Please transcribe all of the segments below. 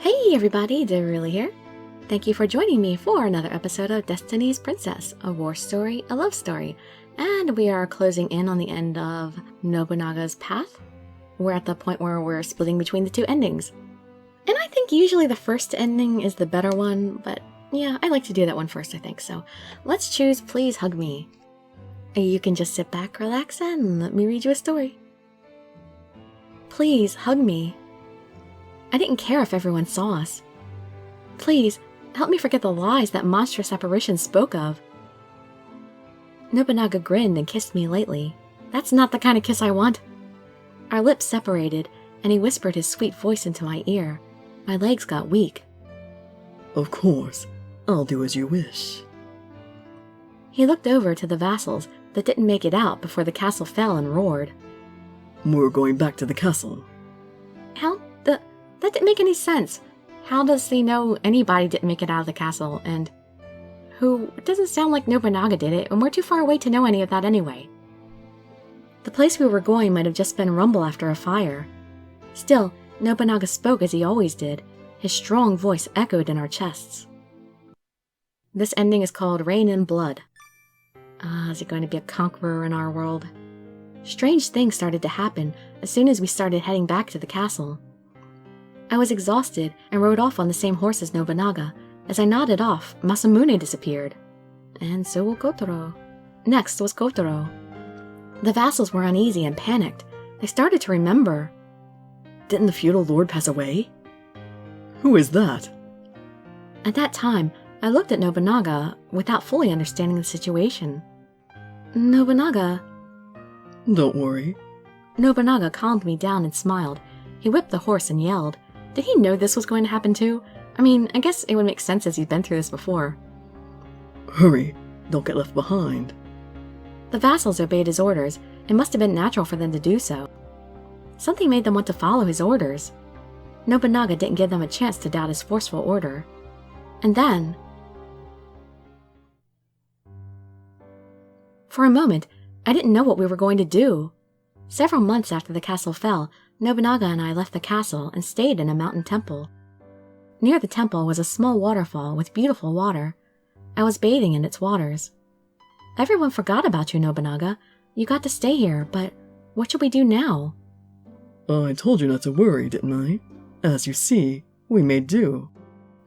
Hey everybody, Dirili here. Thank you for joining me for another episode of Destiny's Princess, a war story, a love story. And we are closing in on the end of Nobunaga's path. We're at the point where we're splitting between the two endings. And I think usually the first ending is the better one, but yeah, I like to do that one first, I think. So let's choose Please Hug Me. You can just sit back, relax, and let me read you a story. Please hug me. I didn't care if everyone saw us. Please, help me forget the lies that monstrous apparition spoke of. Nobunaga grinned and kissed me lightly. That's not the kind of kiss I want. Our lips separated, and he whispered his sweet voice into my ear. My legs got weak. Of course, I'll do as you wish. He looked over to the vassals that didn't make it out before the castle fell and roared. We're going back to the castle. That didn't make any sense. How does he know anybody didn't make it out of the castle, and who? It doesn't sound like Nobunaga did it, and we're too far away to know any of that anyway. The place we were going might have just been rumble after a fire. Still, Nobunaga spoke as he always did. His strong voice echoed in our chests. This ending is called Rain and Blood. Is he going to be a conqueror in our world? Strange things started to happen as soon as we started heading back to the castle. I was exhausted and rode off on the same horse as Nobunaga. As I nodded off, Masamune disappeared. And so will Kotaro. Next was Kotaro. The vassals were uneasy and panicked. They started to remember. Didn't the feudal lord pass away? Who is that? At that time, I looked at Nobunaga without fully understanding the situation. Nobunaga. Don't worry. Nobunaga calmed me down and smiled. He whipped the horse and yelled. Did he know this was going to happen too? I mean, I guess it would make sense as he's been through this before. Hurry, don't get left behind. The vassals obeyed his orders. It must have been natural for them to do so. Something made them want to follow his orders. Nobunaga didn't give them a chance to doubt his forceful order. And then, for a moment, I didn't know what we were going to do. Several months after the castle fell, Nobunaga and I left the castle and stayed in a mountain temple. Near the temple was a small waterfall with beautiful water. I was bathing in its waters. Everyone forgot about you, Nobunaga. You got to stay here, but what should we do now? I told you not to worry, didn't I? As you see, we may do.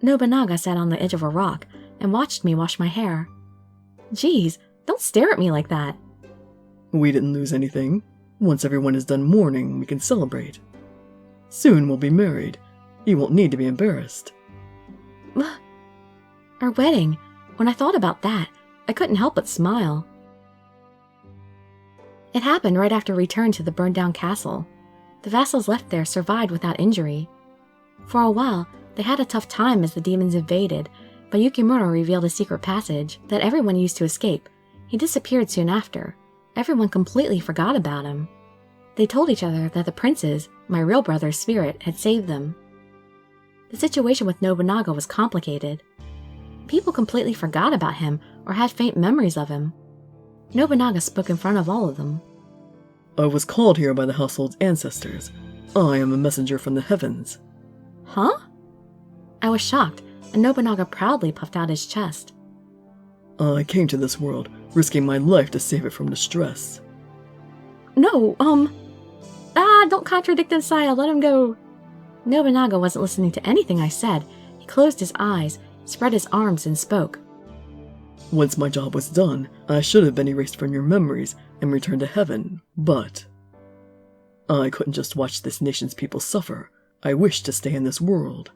Nobunaga sat on the edge of a rock and watched me wash my hair. Geez, don't stare at me like that. We didn't lose anything. Once everyone is done mourning, we can celebrate. Soon we'll be married. You won't need to be embarrassed. Our wedding. When I thought about that, I couldn't help but smile. It happened right after return to the burned-down castle. The vassals left there survived without injury. For a while, they had a tough time as the demons invaded, but Yukimura revealed a secret passage that everyone used to escape. He disappeared soon after. Everyone completely forgot about him. They told each other that the prince's, my real brother's spirit, had saved them. The situation with Nobunaga was complicated. People completely forgot about him or had faint memories of him. Nobunaga spoke in front of all of them. I was called here by the household's ancestors. I am a messenger from the heavens. Huh? I was shocked, and Nobunaga proudly puffed out his chest. I came to this world, risking my life to save it from distress. No, don't contradict Insaya, let him go. Nobunaga wasn't listening to anything I said. He closed his eyes, spread his arms, and spoke. Once my job was done, I should have been erased from your memories and returned to heaven, but I couldn't just watch this nation's people suffer. I wished to stay in this world.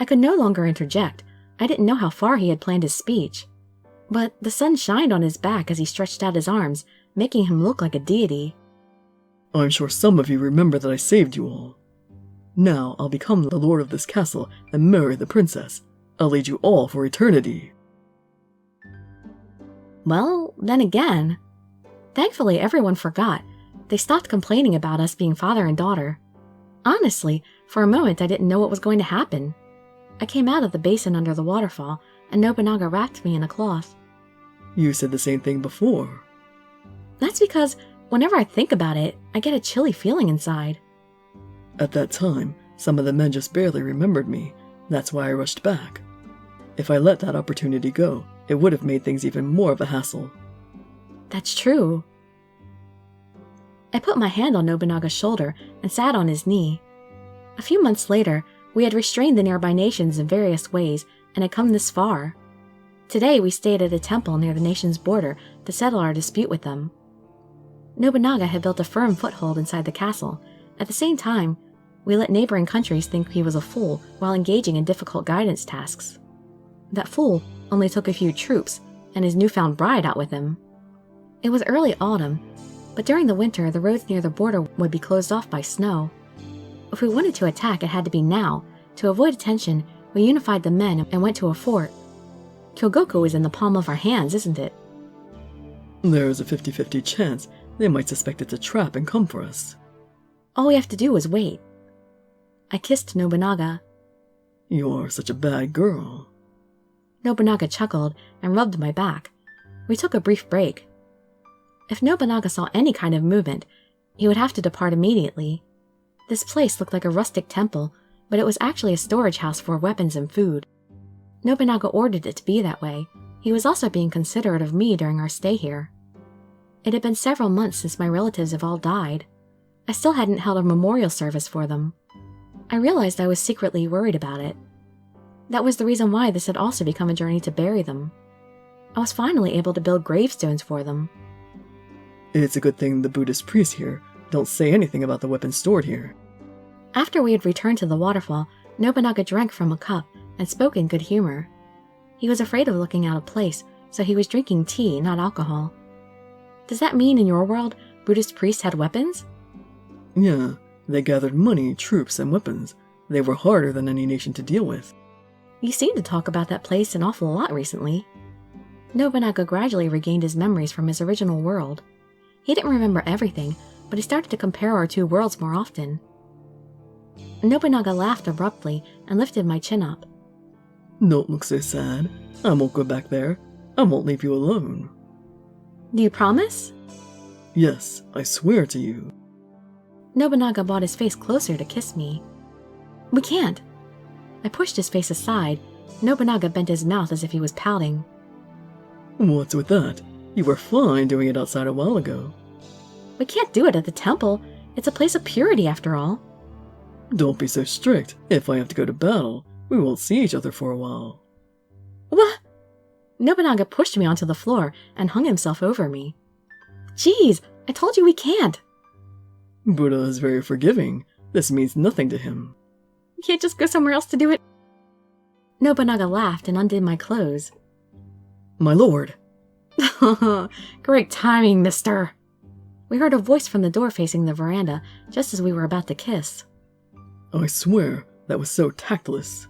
I could no longer interject. I didn't know how far he had planned his speech. But the sun shined on his back as he stretched out his arms, making him look like a deity. I'm sure some of you remember that I saved you all. Now I'll become the lord of this castle and marry the princess. I'll lead you all for eternity. Well, then again. Thankfully, everyone forgot. They stopped complaining about us being father and daughter. Honestly, for a moment I didn't know what was going to happen. I came out of the basin under the waterfall, and Nobunaga wrapped me in a cloth. You said the same thing before. That's because whenever I think about it, I get a chilly feeling inside. At that time, Some of the men just barely remembered me. That's why I rushed back. If I let that opportunity go, it would have made things even more of a hassle. That's true. I put my hand on Nobunaga's shoulder and sat on his knee. A few months later, we had restrained the nearby nations in various ways and had come this far. Today, we stayed at a temple near the nation's border to settle our dispute with them. Nobunaga had built a firm foothold inside the castle. At the same time, we let neighboring countries think he was a fool while engaging in difficult guidance tasks. That fool only took a few troops and his newfound bride out with him. It was early autumn, but during the winter the roads near the border would be closed off by snow. If we wanted to attack, it had to be now. To avoid attention, we unified the men and went to a fort. Kyogoku is in the palm of our hands, isn't it? There's a 50-50 chance they might suspect it's a trap and come for us. All we have to do is wait. I kissed Nobunaga. You're such a bad girl. Nobunaga chuckled and rubbed my back. We took a brief break. If Nobunaga saw any kind of movement, he would have to depart immediately. This place looked like a rustic temple, but it was actually a storage house for weapons and food. Nobunaga ordered it to be that way. He was also being considerate of me during our stay here. It had been several months since my relatives have all died. I still hadn't held a memorial service for them. I realized I was secretly worried about it. That was the reason why this had also become a journey to bury them. I was finally able to build gravestones for them. It's a good thing the Buddhist priests here don't say anything about the weapons stored here. After we had returned to the waterfall, Nobunaga drank from a cup and spoke in good humor. He was afraid of looking out of place, so he was drinking tea, not alcohol. Does that mean in your world, Buddhist priests had weapons? Yeah, they gathered money, troops, and weapons. They were harder than any nation to deal with. You seem to talk about that place an awful lot recently. Nobunaga gradually regained his memories from his original world. He didn't remember everything, but he started to compare our two worlds more often. Nobunaga laughed abruptly and lifted my chin up. Don't look so sad. I won't go back there. I won't leave you alone. Do you promise? Yes, I swear to you. Nobunaga brought his face closer to kiss me. We can't. I pushed his face aside. Nobunaga bent his mouth as if he was pouting. What's with that? You were fine doing it outside a while ago. We can't do it at the temple. It's a place of purity, after all. Don't be so strict. If I have to go to battle, we won't see each other for a while. What? Nobunaga pushed me onto the floor and hung himself over me. Jeez, I told you we can't. Buddha is very forgiving. This means nothing to him. You can't just go somewhere else to do it. Nobunaga laughed and undid my clothes. My lord. Great timing, mister. We heard a voice from the door facing the veranda, just as we were about to kiss. I swear, that was so tactless.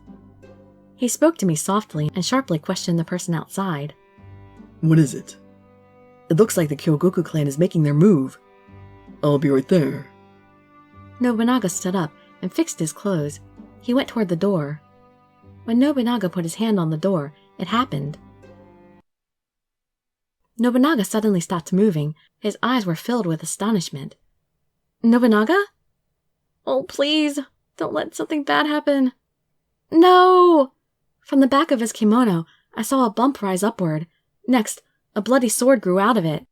He spoke to me softly and sharply questioned the person outside. What is it? It looks like the Kyogoku clan is making their move. I'll be right there. Nobunaga stood up and fixed his clothes. He went toward the door. When Nobunaga put his hand on the door, it happened. Nobunaga suddenly stopped moving. His eyes were filled with astonishment. Nobunaga? Oh, please, don't let something bad happen. No! From the back of his kimono, I saw a bump rise upward. Next, a bloody sword grew out of it.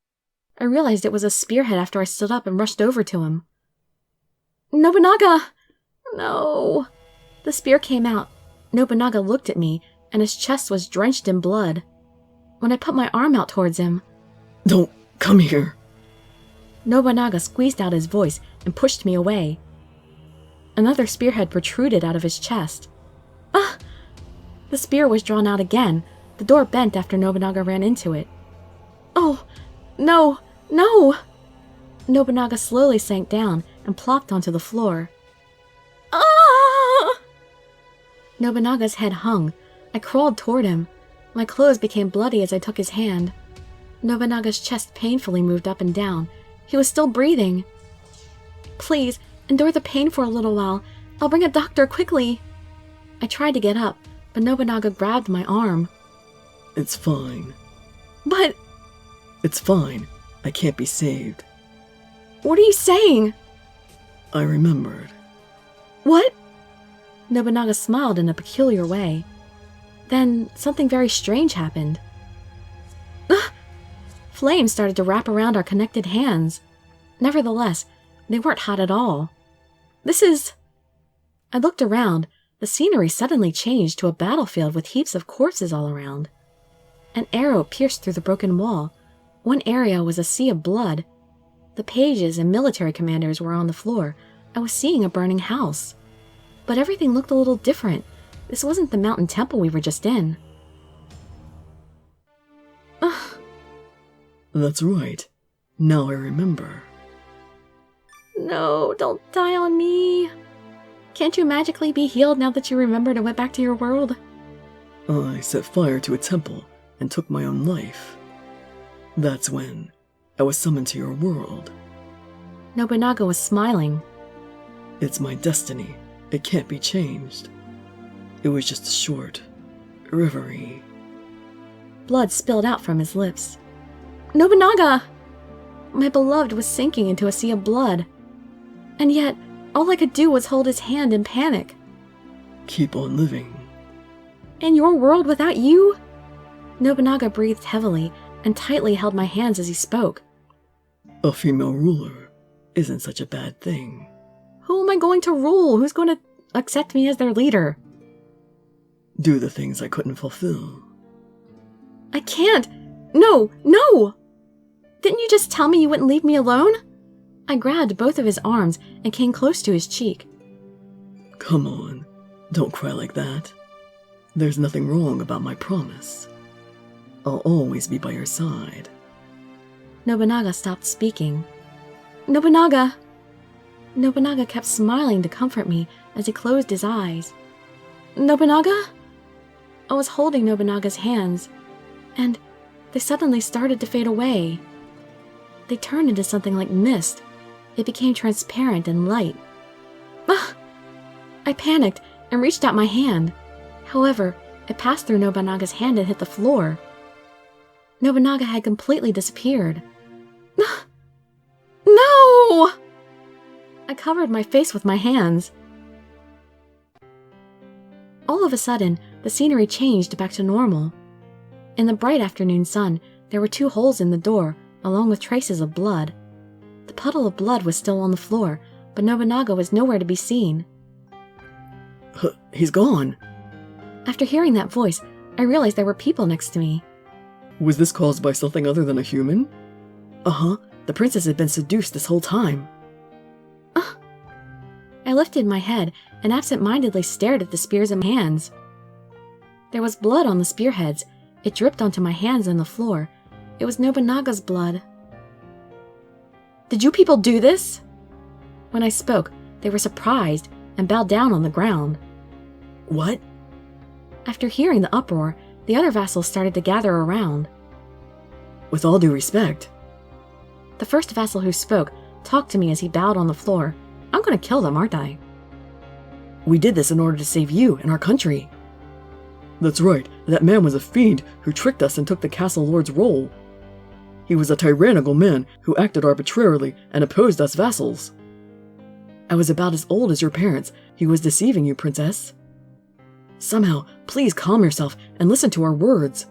I realized it was a spearhead after I stood up and rushed over to him. Nobunaga! No! The spear came out. Nobunaga looked at me, and his chest was drenched in blood. When I put my arm out towards him... Don't come here. Nobunaga squeezed out his voice and pushed me away. Another spearhead protruded out of his chest. Ah! The spear was drawn out again. The door bent after Nobunaga ran into it. Oh, no, no! Nobunaga slowly sank down and plopped onto the floor. Ah! Nobunaga's head hung. I crawled toward him. My clothes became bloody as I took his hand. Nobunaga's chest painfully moved up and down. He was still breathing. Please, endure the pain for a little while. I'll bring a doctor quickly. I tried to get up, but Nobunaga grabbed my arm. It's fine. But... It's fine. I can't be saved. What are you saying? I remembered. What? Nobunaga smiled in a peculiar way. Then something very strange happened. Flames started to wrap around our connected hands. Nevertheless, they weren't hot at all. I looked around. The scenery suddenly changed to a battlefield with heaps of corpses all around. An arrow pierced through the broken wall. One area was a sea of blood. The pages and military commanders were on the floor. I was seeing a burning house. But everything looked a little different. This wasn't the mountain temple we were just in. That's right. Now I remember. No, don't die on me. Can't you magically be healed now that you remembered and went back to your world? I set fire to a temple and took my own life. That's when I was summoned to your world. Nobunaga was smiling. It's my destiny. It can't be changed. It was just a short reverie. Blood spilled out from his lips. Nobunaga! My beloved was sinking into a sea of blood. And yet, all I could do was hold his hand in panic. Keep on living. In your world without you? Nobunaga breathed heavily and tightly held my hands as he spoke. A female ruler isn't such a bad thing. Who am I going to rule? Who's going to accept me as their leader? Do the things I couldn't fulfill. I can't! No! No! Didn't you just tell me you wouldn't leave me alone? I grabbed both of his arms and came close to his cheek. Come on, don't cry like that. There's nothing wrong about my promise. I'll always be by your side. Nobunaga stopped speaking. Nobunaga! Nobunaga kept smiling to comfort me as he closed his eyes. Nobunaga? I was holding Nobunaga's hands, and they suddenly started to fade away. They turned into something like mist. It became transparent and light. I panicked and reached out my hand. However, it passed through Nobunaga's hand and hit the floor. Nobunaga had completely disappeared. No! I covered my face with my hands. All of a sudden, the scenery changed back to normal. In the bright afternoon sun, there were 2 holes in the door, along with traces of blood. The puddle of blood was still on the floor, but Nobunaga was nowhere to be seen. He's gone. After hearing that voice, I realized there were people next to me. Was this caused by something other than a human? Uh-huh. The princess had been seduced this whole time. I lifted my head and absent-mindedly stared at the spears in my hands. There was blood on the spearheads. It dripped onto my hands and the floor. It was Nobunaga's blood. Did you people do this? When I spoke, they were surprised and bowed down on the ground. What? After hearing the uproar, the other vassals started to gather around. With all due respect. The first vassal who spoke talked to me as he bowed on the floor. I'm going to kill them, aren't I? We did this in order to save you and our country. That's right. That man was a fiend who tricked us and took the castle lord's role. He was a tyrannical man who acted arbitrarily and opposed us vassals. I was about as old as your parents. He was deceiving you, princess. Somehow, please calm yourself and listen to our words.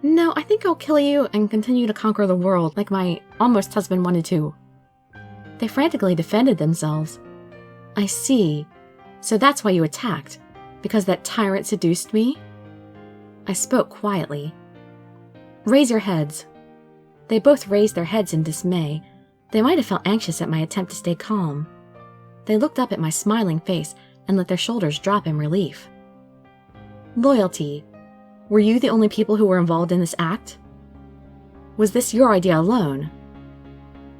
No, I think I'll kill you and continue to conquer the world like my almost husband wanted to. They frantically defended themselves. I see. So that's why you attacked. Because that tyrant seduced me? I spoke quietly. Raise your heads. They both raised their heads in dismay. They might have felt anxious at my attempt to stay calm. They looked up at my smiling face and let their shoulders drop in relief. Loyalty. Were you the only people who were involved in this act? Was this your idea alone?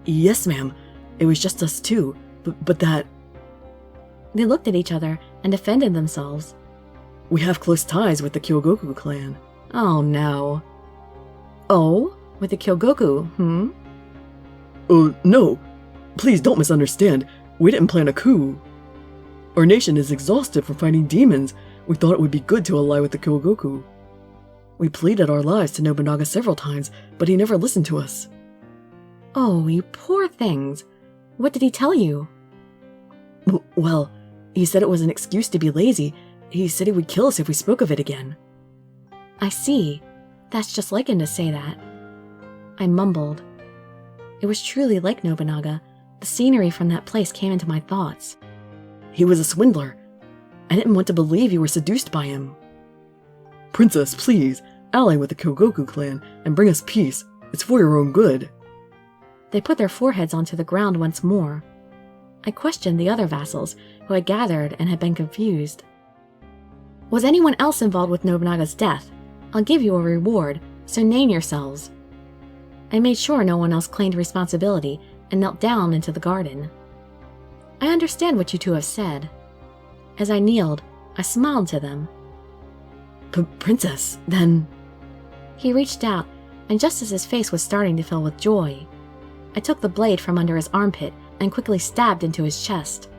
Yes, ma'am. It was just us two, but that... They looked at each other and defended themselves. We have close ties with the Kyogoku clan. Oh, no. Oh? With the Kyogoku, No. Please don't misunderstand. We didn't plan a coup. Our nation is exhausted from fighting demons. We thought it would be good to ally with the Kyogoku. We pleaded our lives to Nobunaga several times, but he never listened to us. Oh, you poor things. What did he tell you? Well, He said it was an excuse to be lazy. He said he would kill us if we spoke of it again. I see. That's just like him to say that. I mumbled. It was truly like Nobunaga. The scenery from that place came into my thoughts. He was a swindler. I didn't want to believe you were seduced by him. Princess, please, ally with the Kyogoku clan and bring us peace. It's for your own good. They put their foreheads onto the ground once more. I questioned the other vassals, who had gathered and had been confused. Was anyone else involved with Nobunaga's death? I'll give you a reward, so name yourselves. I made sure no one else claimed responsibility and knelt down into the garden. I understand what you two have said. As I kneeled, I smiled to them. Princess, then... He reached out, and just as his face was starting to fill with joy, I took the blade from under his armpit and quickly stabbed into his chest.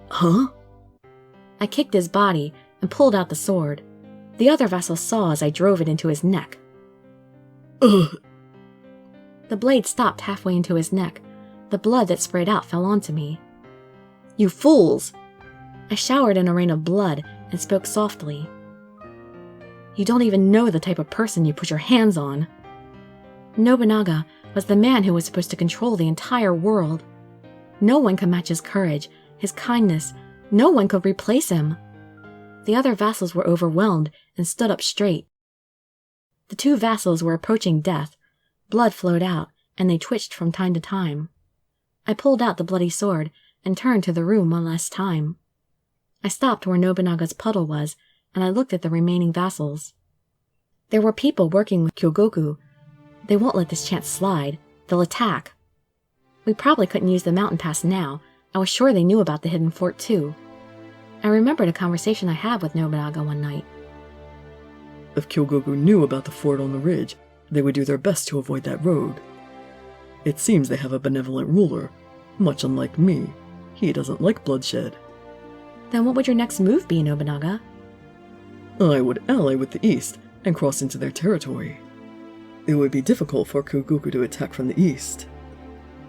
Huh? I kicked his body and pulled out the sword. The other vassal saw as I drove it into his neck. Ugh. The blade stopped halfway into his neck. The blood that sprayed out fell onto me. You fools! I showered in a rain of blood and spoke softly. You don't even know the type of person you put your hands on. Nobunaga was the man who was supposed to control the entire world. No one could match his courage, his kindness. No one could replace him. The other vassals were overwhelmed and stood up straight. The two vassals were approaching death. Blood flowed out, and they twitched from time to time. I pulled out the bloody sword and turned to the room one last time. I stopped where Nobunaga's puddle was, and I looked at the remaining vassals. There were people working with Kyogoku. They won't let this chance slide. They'll attack. We probably couldn't use the mountain pass now. I was sure they knew about the hidden fort too. I remembered a conversation I had with Nobunaga one night. If Kyogoku knew about the fort on the ridge, they would do their best to avoid that road. It seems they have a benevolent ruler. Much unlike me, he doesn't like bloodshed. Then what would your next move be, Nobunaga? I would ally with the east and cross into their territory. It would be difficult for Kyogoku to attack from the east.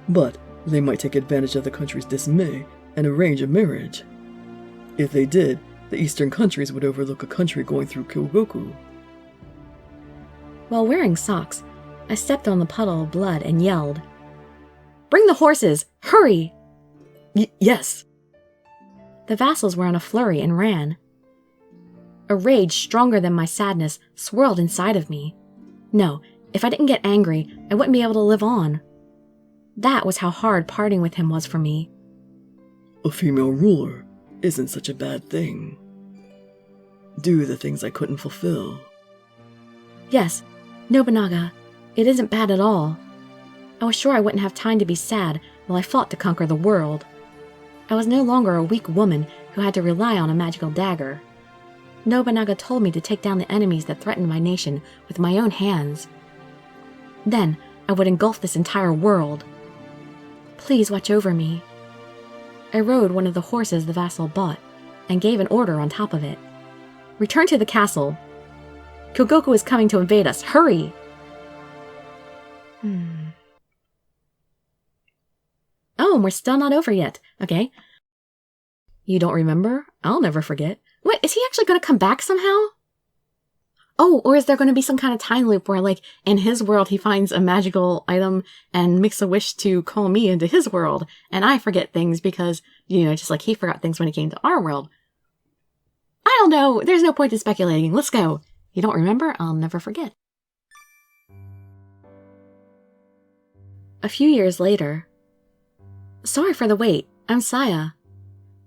But they might take advantage of the country's dismay and arrange a marriage. If they did, the eastern countries would overlook a country going through Kyogoku. While wearing socks, I stepped on the puddle of blood and yelled, "Bring the horses! Hurry!" Yes! The vassals were in a flurry and ran. A rage stronger than my sadness swirled inside of me. No, if I didn't get angry, I wouldn't be able to live on. That was how hard parting with him was for me. A female ruler isn't such a bad thing. Do the things I couldn't fulfill. Yes, Nobunaga, it isn't bad at all. I was sure I wouldn't have time to be sad while I fought to conquer the world. I was no longer a weak woman who had to rely on a magical dagger. Nobunaga told me to take down the enemies that threatened my nation with my own hands. Then I would engulf this entire world. Please watch over me. I rode one of the horses the vassal bought and gave an order on top of it. Return to the castle. Kyogoku is coming to invade us. Hurry! Oh, and we're still not over yet. Okay. You don't remember? I'll never forget. What, is he actually going to come back somehow? Oh, or is there going to be some kind of time loop where, like, in his world he finds a magical item and makes a wish to call me into his world, and I forget things because, just like he forgot things when he came to our world. I don't know. There's no point in speculating. Let's go. You don't remember? I'll never forget. A few years later. Sorry for the wait. I'm Saya.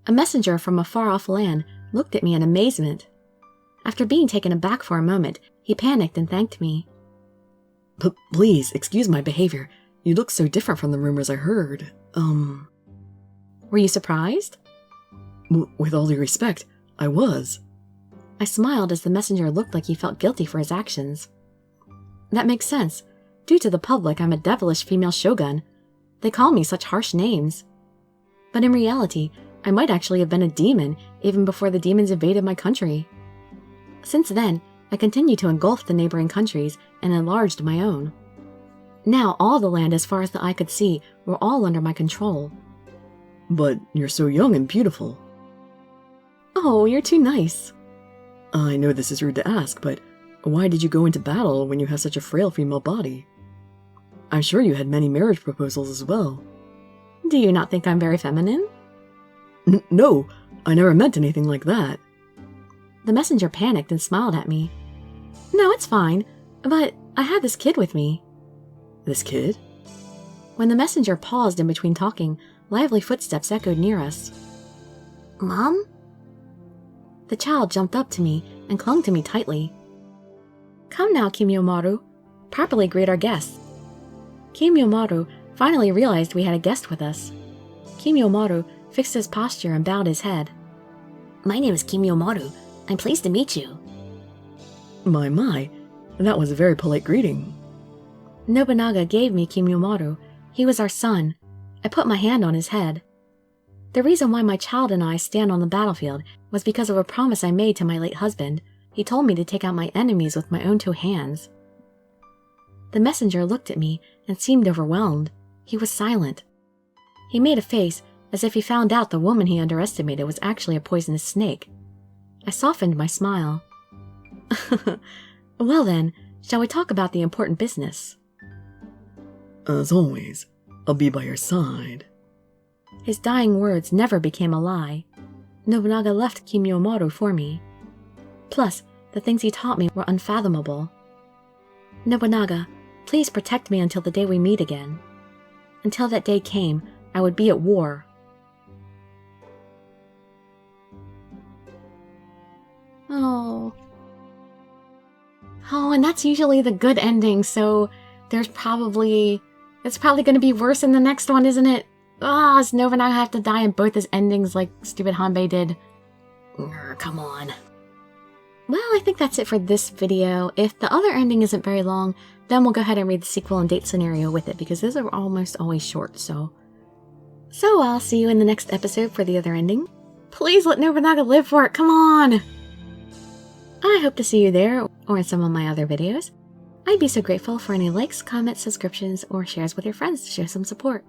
A messenger from a far-off land looked at me in amazement. After being taken aback for a moment, he panicked and thanked me. Please, excuse my behavior. You look so different from the rumors I heard. Were you surprised? With all due respect, I was. I smiled as the messenger looked like he felt guilty for his actions. That makes sense. Due to the public, I'm a devilish female shogun. They call me such harsh names. But in reality, I might actually have been a demon even before the demons invaded my country. Since then, I continued to engulf the neighboring countries and enlarged my own. Now all the land as far as the eye could see were all under my control. But you're so young and beautiful. Oh, you're too nice. I know this is rude to ask, but why did you go into battle when you have such a frail female body? I'm sure you had many marriage proposals as well. Do you not think I'm very feminine? No, I never meant anything like that. The messenger panicked and smiled at me. No, it's fine, but I had this kid with me. This kid? When the messenger paused in between talking, lively footsteps echoed near us. Mom? The child jumped up to me and clung to me tightly. Come now, Kiyomaru. Properly greet our guests. Kiyomaru finally realized we had a guest with us. Kiyomaru fixed his posture and bowed his head. My name is Kiyomaru. I'm pleased to meet you. My, that was a very polite greeting. Nobunaga gave me Kiyomaru. He was our son. I put my hand on his head. The reason why my child and I stand on the battlefield was because of a promise I made to my late husband. He told me to take out my enemies with my own 2 hands. The messenger looked at me and seemed overwhelmed. He was silent. He made a face as if he found out the woman he underestimated was actually a poisonous snake. I softened my smile. Well then, shall we talk about the important business? As always, I'll be by your side. His dying words never became a lie. Nobunaga left Kiyomaru for me. Plus, the things he taught me were unfathomable. Nobunaga, please protect me until the day we meet again. Until that day came, I would be at war. Oh, and that's usually the good ending, so it's probably going to be worse in the next one, isn't it? Does Nobunaga have to die in both his endings like stupid Hanbei did? Come on. Well, I think that's it for this video. If the other ending isn't very long, then we'll go ahead and read the sequel and date scenario with it, because those are almost always short, so I'll see you in the next episode for the other ending. Please let Nobunaga live for it, come on! I hope to see you there, or in some of my other videos. I'd be so grateful for any likes, comments, subscriptions, or shares with your friends to show some support.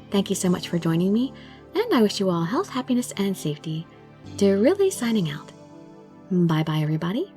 Thank you so much for joining me, and I wish you all health, happiness, and safety. Dirili signing out. Bye-bye, everybody.